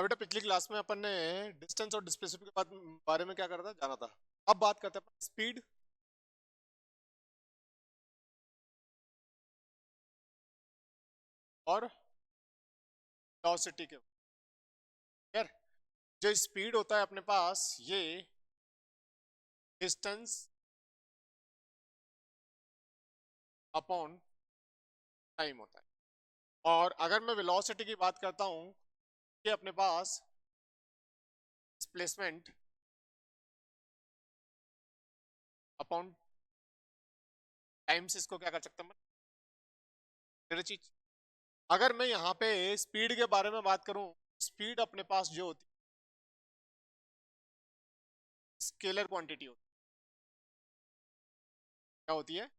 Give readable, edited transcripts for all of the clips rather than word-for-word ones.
हाँ बेटा, पिछली क्लास में अपन ने डिस्टेंस और डिस्प्लेसमेंट के बारे में क्या करा था, जाना था। अब बात करते हैं स्पीड और वेलोसिटी के। यार, जो स्पीड होता है अपने पास, ये डिस्टेंस अपॉन टाइम होता है। और अगर मैं वेलोसिटी की बात करता हूँ, ये अपने पास डिस्प्लेसमेंट अपॉन टाइम से इसको क्या कर सकता हूँ मैं, चीज। अगर मैं यहाँ पे स्पीड के बारे में बात करूँ, स्पीड अपने पास जो होती है स्केलर क्वांटिटी होती है। क्या होती है?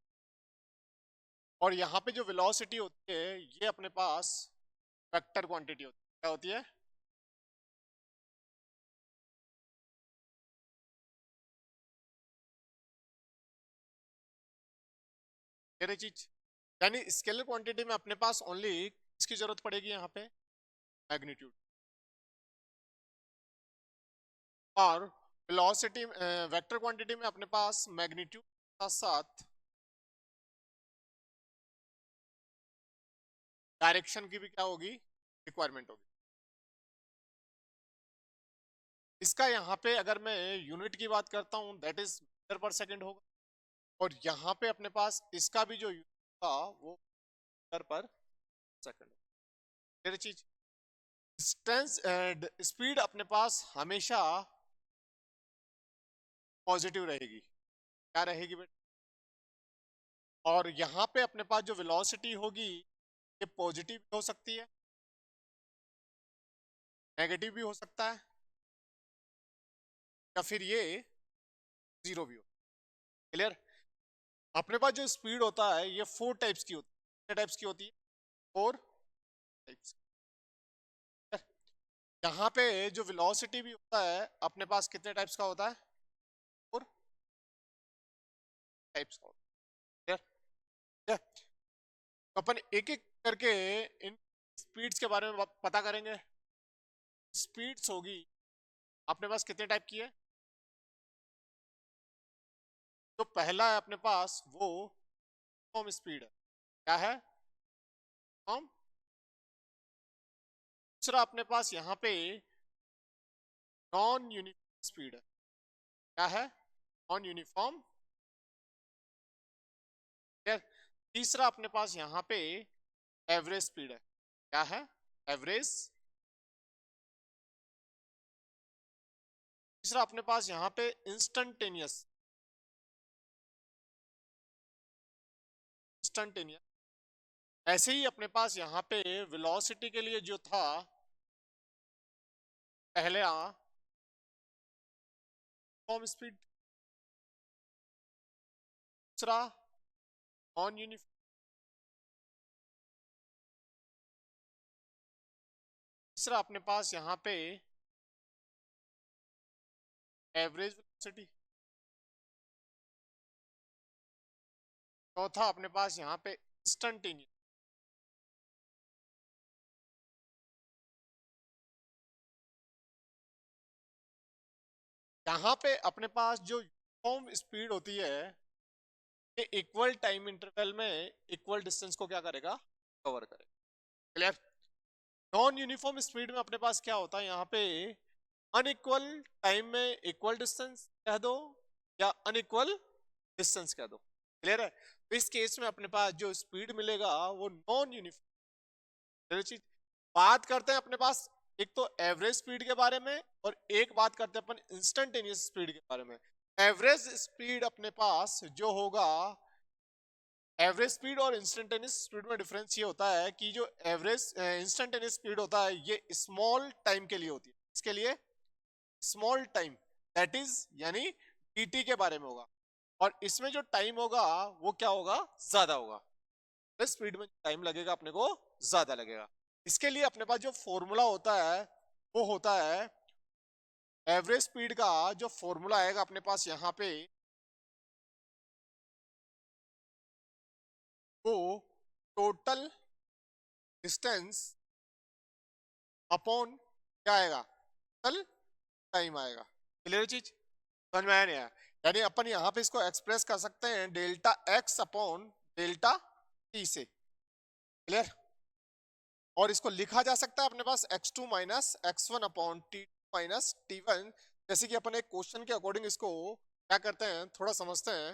और यहाँ पे जो वेलोसिटी होती है, ये अपने पास वेक्टर क्वांटिटी होती है। क्या होती है? ये चीज। यानी स्केलर क्वांटिटी में अपने पास ओनली किसकी जरूरत पड़ेगी यहाँ पे? मैग्नीट्यूड। और वेलोसिटी वेक्टर क्वांटिटी में अपने पास मैग्नीट्यूड साथ साथ डायरेक्शन की भी क्या होगी, रिक्वायरमेंट होगी। इसका यहाँ पे अगर मैं यूनिट की बात करता हूँ, दैट इज मीटर पर सेकंड होगा। और यहाँ पे अपने पास इसका भी जो यूनिट होगा वो मीटर पर सेकंड। ये चीज। डिस्टेंस स्पीड अपने पास हमेशा पॉजिटिव रहेगी। क्या रहेगी बेटा? और यहाँ पे अपने पास जो वेलोसिटी होगी, ये पॉजिटिव भी हो सकती है, नेगेटिव भी हो सकता है, या फिर ये जीरो भी हो। क्लियर? अपने पास जो स्पीड होता है ये फोर टाइप्स की होती है। कितने टाइप्स की होती है? Four types. यहाँ पे जो वेलोसिटी भी होता है अपने पास कितने टाइप्स का होता है? फोर टाइप्स का होता है। क्लियर? तो अपन एक एक करके इन स्पीड्स के बारे में पता करेंगे। स्पीड्स होगी अपने पास कितने टाइप की है? तो पहला है अपने पास वो यूनिफॉर्म स्पीड है। क्या है? यूनिफॉर्म। दूसरा अपने पास यहाँ पे नॉन यूनिफॉर्म स्पीड है। क्या है? Non uniform. तीसरा अपने पास यहाँ पे एवरेज स्पीड है। क्या है? एवरेज। तीसरा अपने पास यहाँ पे इंस्टंटेनियस। इंस्टंटेनियस। ऐसे ही अपने पास यहाँ पे वेलोसिटी के लिए जो था पहले यूनिफॉर्म स्पीड, दूसरा नॉन यूनिफॉर्म, तीसरा अपने पास यहाँ पे एवरेज वेलोसिटी, चौथा अपने पास यहाँ पे इंस्टंटेनियस। यहाँ पे अपने पास जो यूनिफॉर्म स्पीड होती है, ये इक्वल टाइम इंटरवल में इक्वल डिस्टेंस को क्या करेगा, कवर करेगा। क्लियर? नॉन यूनिफॉर्म स्पीड में अपने पास क्या होता है, यहाँ पे अनइक्वल टाइम में इक्वल डिस्टेंस कह दो या अनइक्वल डिस्टेंस कह दो। क्लियर है? तो इस केस में अपने पास जो स्पीड मिलेगा वो नॉन यूनिफॉर्म चीज। बात करते हैं अपने पास एक तो एवरेज स्पीड के बारे में, और एक बात करते हैं अपन इंस्टेंटेनियस स्पीड के बारे में। एवरेज स्पीड अपने पास जो होगा, एवरेज स्पीड और इंस्टेंटेनियस स्पीड में डिफरेंस ये होता है कि जो एवरेज इंस्टेंटेनियस स्पीड होता है ये स्मॉल टाइम के लिए होती है। इसके लिए स्मॉल टाइम, दैट इज यानी dt के बारे में होगा। और इसमें जो टाइम होगा वो क्या होगा, ज्यादा होगा। स्पीड में टाइम लगेगा अपने को ज्यादा लगेगा। इसके लिए अपने पास जो फॉर्मूला होता है वो होता है एवरेज स्पीड का जो फॉर्मूला आएगा अपने पास यहाँ पे, वो टोटल डिस्टेंस अपॉन क्या आएगा, टोटल टाइम आएगा। क्लियर चीज, समझ में आया नहीं आया? यानी अपन यहाँ पे इसको एक्सप्रेस कर सकते हैं delta X upon delta T से। क्लियर? और इसको लिखा जा सकता है अपने पास x2 minus x1 upon T minus टी1। जैसे कि अपन एक क्वेश्चन के अकॉर्डिंग इसको क्या करते हैं, थोड़ा समझते हैं।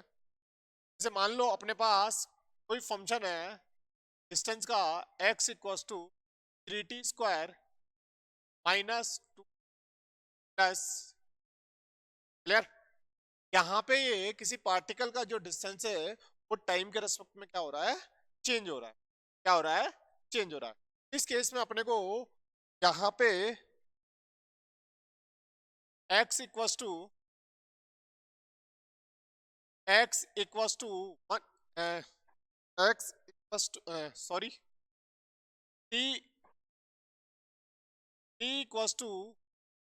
जैसे मान लो अपने पास कोई फंक्शन है डिस्टेंस का x equals to 3t square minus 2 plus. Clear? यहाँ पे ये किसी पार्टिकल का जो डिस्टेंस है वो टाइम के रेस्पेक्ट में क्या हो रहा है, चेंज हो रहा है। क्या हो रहा है, चेंज हो रहा है। इस केस में अपने को यहाँ पे x equals to x equals to x equals to sorry t t equals to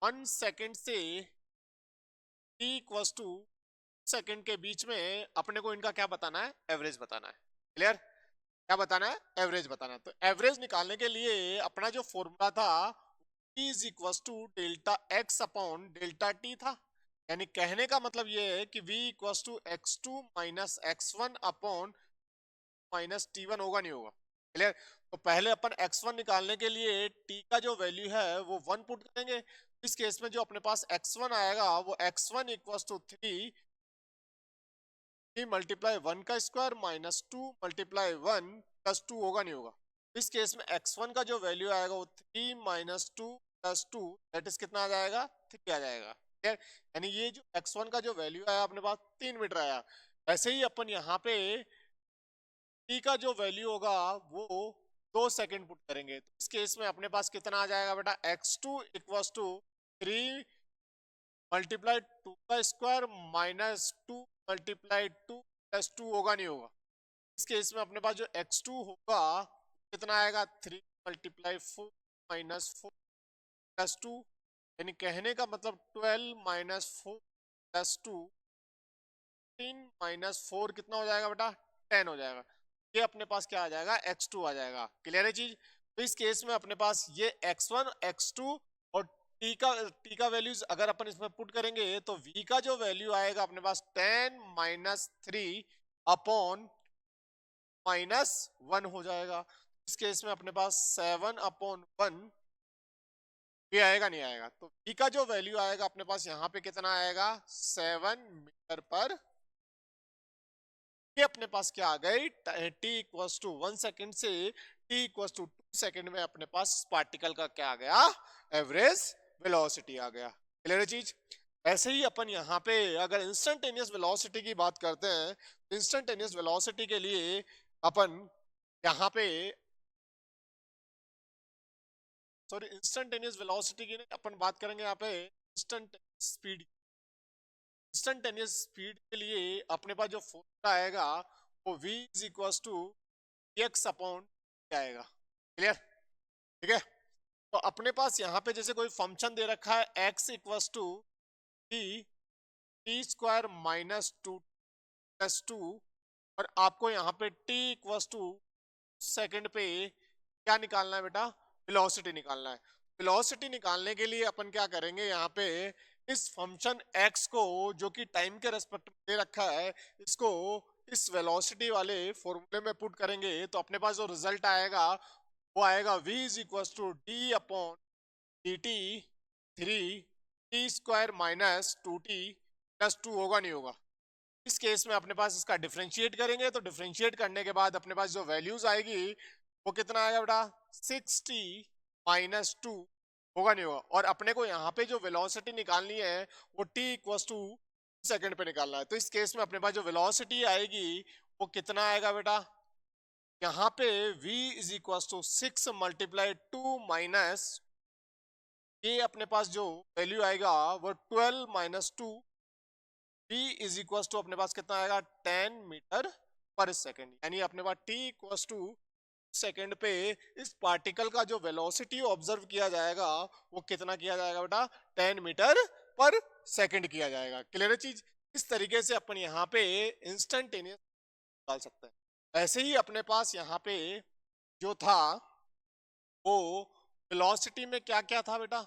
1 second से t इक्वल्स टू सेकेंड के बीच में अपने को इनका क्या बताना है, एवरेज बताना है। क्लियर? क्या बताना है, एवरेज बताना है। तो एवरेज निकालने के लिए अपना जो फॉर्मूला था t is equals to delta x upon delta t था। यानी कहने का मतलब ये है कि v equals to x2 minus x1 upon minus t1 होगा, नहीं होगा? क्लियर? तो पहले अपन x1 निकालने के लिए t का जो वैल्यू है वो 1 पुट करेंगे। इस केस में जो अपने पास x1 आएगा वो x1 इक्वल्स टू 3 मल्टीप्लाई 1 का स्क्वायर माइनस 2 मल्टीप्लाई 1 प्लस 2 होगा, नहीं होगा? इस केस में x1 का जो वैल्यू आएगा वो 3 माइनस 2 प्लस 2 दैट इज कितना आ जाएगा, 3 आ जाएगा। यानी ये जो x1 का जो वैल्यू आया अपने पास 3 मीटर आया। ऐसे ही अपन यहाँ पे t का जो वैल्यू होगा वो 2 सेकंड पुट करेंगे। तो इस केस में अपने पास कितना आ जाएगा बेटा, x2 इक्वल्स टू 3 मल्टीप्लाई 2 का स्क्वायर माइनस 2 मल्टीप्लाई 2 प्लस 2 होगा, नहीं होगा? इस केस में अपने पास जो x2 होगा कितना आएगा, 3 मल्टीप्लाई 4 माइनस 4 प्लस 2। यानी कहने का मतलब 12 माइनस 4 प्लस 2, 3 माइनस 4 कितना हो जाएगा बेटा, 10 हो जाएगा। ये अपने पास क्या आ जाएगा, x2 आ जाएगा। क्लियर है चीज? तो इस केस में अपने पास ये x1 x2 और t का वैल्यूज अगर अपन इसमें पुट करेंगे तो v का जो वैल्यू आएगा अपने पास 10 माइनस 3 अपॉन माइनस 1 हो जाएगा। इस केस में अपने पास 7 अपॉन 1 ये आएगा, नहीं आएगा? तो v का जो वैल्यू आएगा अपने पास यहाँ पे कितना आएगा, 7 मीटर पर। ये अपने पास क्या आ गई, t इक्वल्स टू 1 सेकेंड से t इक्वल्स टू 2 सेकेंड में अपने पास पार्टिकल का क्या आ गया, एवरेज वेलोसिटी आ गया। क्लियर है चीज? ऐसे ही अपन यहाँ पे अगर इंस्टेंटेनियस वेलोसिटी की बात करते हैं, इंस्टेंटेनियस वेलोसिटी के लिए अपन यहाँ पे सॉरी इंस्टेंटेनियस वेलोसिटी की नहीं, अपन बात करेंगे यहाँ पे इंस्टेंटेनियस स्पीड। इंस्टेंटेनियस स्पीड के लिए अपने पास जो फॉर्मूला आएगा वो v is equals to x upon आएगा। क्लियर? ठीक है? तो अपने पास यहाँ पे जैसे कोई फंक्शन दे रखा है x equals to t square minus 2 plus 2 और आपको यहाँ पे t इक्वल्स टू सेकेंड पे क्या निकालना है बेटा, वेलोसिटी निकालना है। वेलोसिटी निकालने के लिए अपन क्या करेंगे, यहाँ पे इस फंक्शन x को जो कि टाइम के रेस्पेक्ट में दे रखा है इसको इस वेलोसिटी वाले फॉर्मूले में पुट करेंगे तो अपने पास जो रिजल्ट आएगा वो आएगा v is equals to d upon d t 3 t square minus 2t plus 2 होगा, नहीं होगा? इस केस में अपने पास इसका डिफरेंशिएट करेंगे तो डिफरेंशिएट करने के बाद अपने पास जो वैल्यूज आएगी वो कितना आएगा बेटा, 6t माइनस 2 होगा, नहीं होगा? और अपने को यहाँ पे जो वेलोसिटी निकालनी है वो t इक्वल्स टू सेकेंड पे निकालना है। तो इस केस में अपने पास जो वेलोसिटी आएगी वो कितना आएगा बेटा, यहाँ पे v is equals to 6 multiply 2 minus ये अपने पास जो वैल्यू आएगा वो 12 minus 2 v is equals to अपने पास कितना आएगा, 10 मीटर पर सेकेंड। यानी अपने पास t इक्वल्स टू सेकेंड पे इस पार्टिकल का जो वेलोसिटी ऑब्जर्व किया जाएगा वो कितना किया जाएगा बेटा, 10 मीटर पर सेकेंड किया जाएगा। क्लियर है चीज? इस तरीके से अपन यहाँ पे इंस्टेंटेनियस निकाल सकते हैं। ऐसे ही अपने पास यहाँ पे जो था वो वेलोसिटी में क्या क्या था बेटा,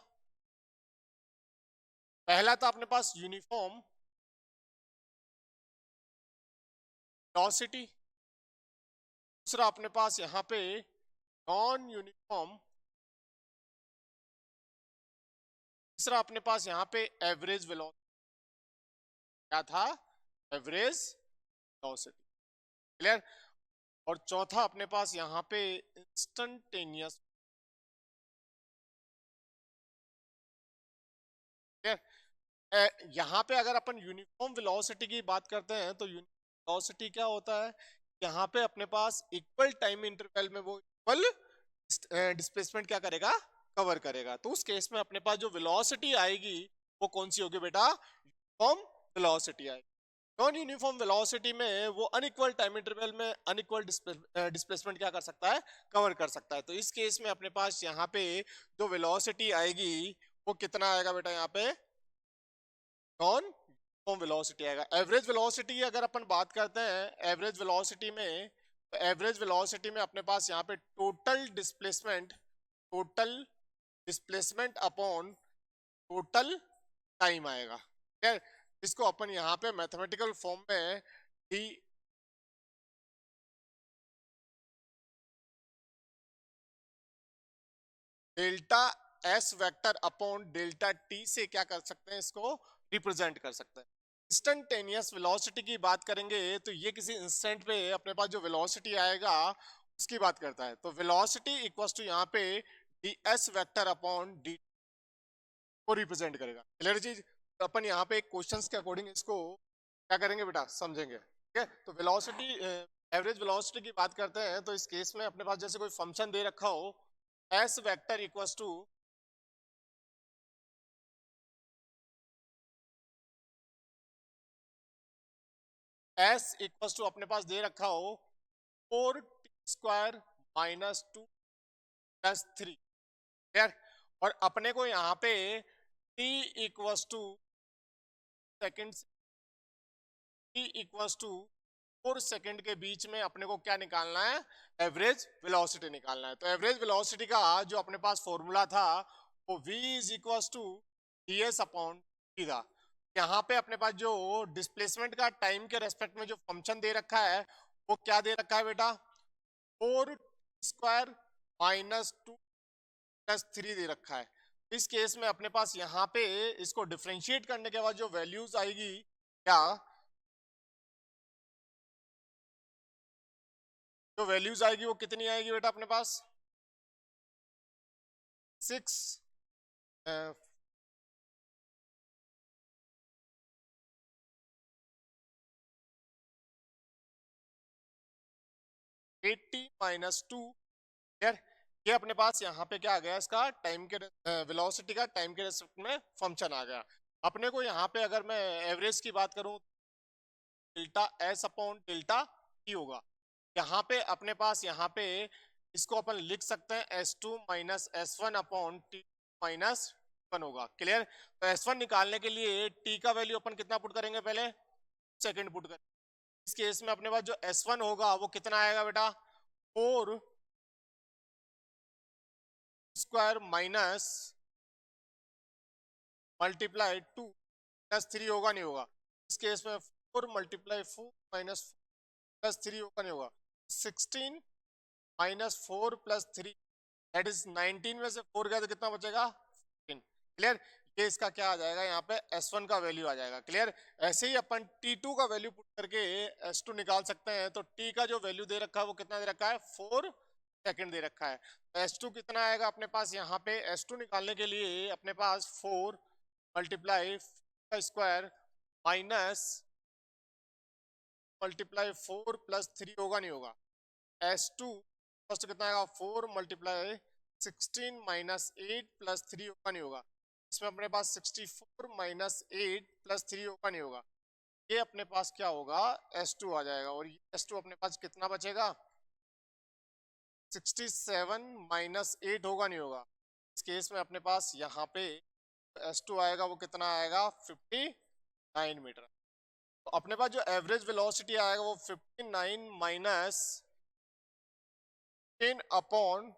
पहला था अपने पास यूनिफॉर्म वेलोसिटी, दूसरा अपने पास यहाँ पे नॉन यूनिफॉर्म, तीसरा अपने पास यहाँ पे एवरेज वेलोसिटी। क्या था? Average velocity. क्लियर? और चौथा अपने पास यहाँ पे इंस्टेंटेनियस। यहाँ पे अगर अपन यूनिफॉर्म वेलोसिटी की बात करते हैं तो यूनिफॉर्म वेलोसिटी क्या होता है? यहाँ पे अपने पास इक्वल टाइम इंटरवल में वो इक्वल डिस्प्लेसमेंट क्या करेगा? कवर करेगा। तो उस केस में अपने पास जो वेलोसिटी आएगी वो कौन सी होगी बेटा? यूनिफॉर्म वेलोसिटी आएगी। नॉन यूनिफॉर्म वेलोसिटी में वो अनइक्वल टाइम इंटरवल में अनइक्वल डिस्प्लेसमेंट क्या कर सकता है? कवर कर सकता है। तो इस केस में अपने पास यहाँ पे जो वेलोसिटी आएगी वो कितना आएगा बेटा? यहाँ पे नॉन यूनिफॉर्म वेलोसिटी आएगा। एवरेज वेलोसिटी अगर अपन बात करते हैं, एवरेज वेलोसिटी में, तो एवरेज वेलोसिटी में अपने पास यहाँ पे total displacement upon total time आएगा। ठीक है? इसको अपन यहाँ पे मैथमेटिकल फॉर्म में D delta S vector upon delta T से क्या कर सकते हैं? इसको रिप्रेजेंट कर सकते हैं। इंस्टेंटेनियस वेलोसिटी की बात करेंगे तो ये किसी इंस्टेंट पे अपने पास जो वेलोसिटी आएगा उसकी बात करता है। तो वेलोसिटी इक्वल्स टू यहाँ पे D S vector upon D को रिप्रेजेंट करेगा। क्लियर चीज? तो अपन यहाँ पे क्वेश्चंस के अकॉर्डिंग इसको क्या करेंगे बेटा? समझेंगे। ठीक है? तो वेलोसिटी, एवरेज वेलोसिटी की बात करते हैं तो इस केस में अपने पास जैसे कोई फंक्शन दे रखा हो, s vector equals to s equals to अपने पास दे रखा हो 4t² -2 + 3। क्लियर? और अपने को यहाँ पे t equals to second, t equals to 4 second के बीच में अपने को क्या निकालना है? एवरेज वेलोसिटी निकालना है। तो एवरेज वेलोसिटी का जो अपने पास फॉर्मूला था वो v is equals to ds upon t था। यहाँ पे अपने पास जो डिस्प्लेसमेंट का टाइम के रेस्पेक्ट में जो फंक्शन दे रखा है वो क्या दे रखा है बेटा? 4t² -2 + 3 दे रखा है। इस केस में अपने पास यहाँ पे इसको डिफरेंशिएट करने के बाद जो वैल्यूज आएगी, क्या जो वैल्यूज आएगी वो कितनी आएगी बेटा अपने पास? 6 80 -2। यार ये अपने पास यहाँ पे क्या आ गया? इसका टाइम के वेलोसिटी का टाइम के रेस्पेक्ट में फंक्शन आ गया। अपने को यहाँ पे अगर मैं एवरेज की बात करूं, delta S upon delta T होगा। यहाँ पे अपने पास यहाँ पे इसको अपन लिख सकते हैं S2 - S1 अपॉन टी -1 होगा। क्लियर? तो S1 निकालने के लिए t का वैल्यू अपन कितना पुट करेंगे? पहले सेकंड पुट करेंगे। इस केस में अपने पास जो S1 होगा वो कितना आएगा बेटा? 4 स्क्वायर माइनस मल्टीप्लाई 2 + 3 होगा नहीं होगा? इस केस में 4 × 4 - 3 होगा नहीं होगा? 16 -4 + 3 दैट इज 19 में से 4 गया तो कितना बचेगा? 15। क्लियर? ये इसका क्या आ जाएगा? यहाँ पे S1 का वैल्यू आ जाएगा। क्लियर? ऐसे ही अपन T2 का वैल्यू पुट करके S2 निकाल सकते हैं। तो T का जो वैल्यू दे रखा है वो कितना दे रखा है? 4 सेकंड दे रखा है। तो S2 कितना आएगा अपने पास? यहाँ पे S2 निकालने के लिए अपने पास 4 × स्क्वायर माइनस × 4 + 3 होगा नहीं होगा? S2 फर्स्ट कितना आएगा? 4 × 16 - 8 + 3 होगा नहीं होगा? इसमें अपने पास 64 - 8 + 3 होगा नहीं होगा? ये अपने पास क्या होगा? S2 आ जाएगा। और S2 अपने पास कितना बचेगा? 67 - 8 होगा नहीं होगा? इस केस में अपने पास यहाँ पे S2 आएगा वो कितना आएगा? 59 मीटर। तो अपने पास जो एवरेज वेलोसिटी आएगा वो 59 - 10 अपॉन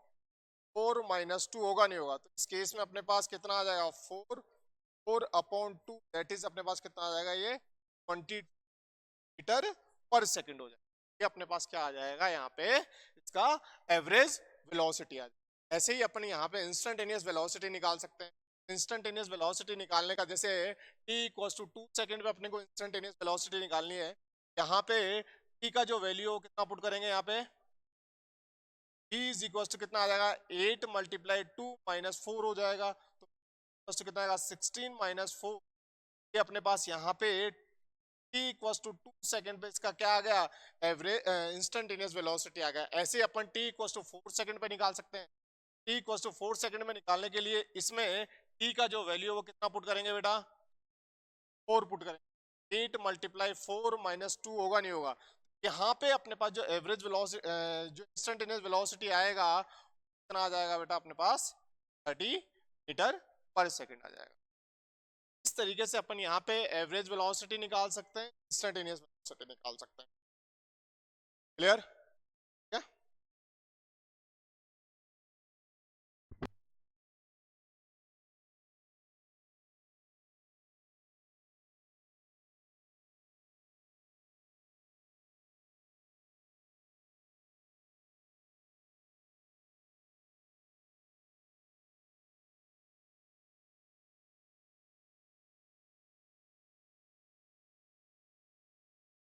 4 - 2 होगा नहीं होगा? तो इस केस में अपने पास कितना आ जाएगा? 4 4/2 दैट इज अपने पास कितना आ जाएगा, ये 20 मीटर पर सेकंड हो जाएगा। ये अपने पास क्या आ जाएगा यहाँ पे, इसका एवरेज वेलोसिटी आ जाएगा। ऐसे ही अपन यहाँ पे इंस्टेंटेनियस वेलोसिटी निकाल सकते हैं। इंस्टेंटेनियस वेलोसिटी निकालने का, जैसे t इक्वल्स टू 2 सेकंड पे अपने को इंस्टेंटेनियस वेलोसिटी निकालनी है। यहाँ पे t का जो वैल्यू हो कितना पुट करेंगे, यहाँ पे t इज इक्वल्स टू कितना आ जाएगा, 8 मल्टीप्लाई 2 माइनस 4 हो जाएगा, तो कितना आएगा 16 माइनस 4। ये अपने पास यहाँ पे t इक्वल्स टू 2 सेकंड पे इसका क्या आ गया, एवरेज इंस्टेंटेनियस वेलोसिटी आ गया। ऐसे अपन t इक्वल्स टू 4 सेकंड पे निकाल सकते हैं। t इक्वल्स टू 4 सेकंड में निकालने के लिए इसमें t का जो वैल्यू है वो कितना पुट करेंगे बेटा, 4 पुट करेंगे। 8 मल्टीप्लाई 4 माइनस 2 होगा, नहीं होगा। यहाँ पे अपने पास जो एवरेज वेलोसिटी, जो इंस्टेंटेनियस वेलोसिटी आएगा कितना आ जाएगा बेटा, अपने पास 30 मीटर पर सेकंड आ जाएगा। इस तरीके से अपन यहाँ पे एवरेज वेलोसिटी निकाल सकते हैं, इंस्टेंटेनियस वेलोसिटी निकाल सकते हैं। क्लियर?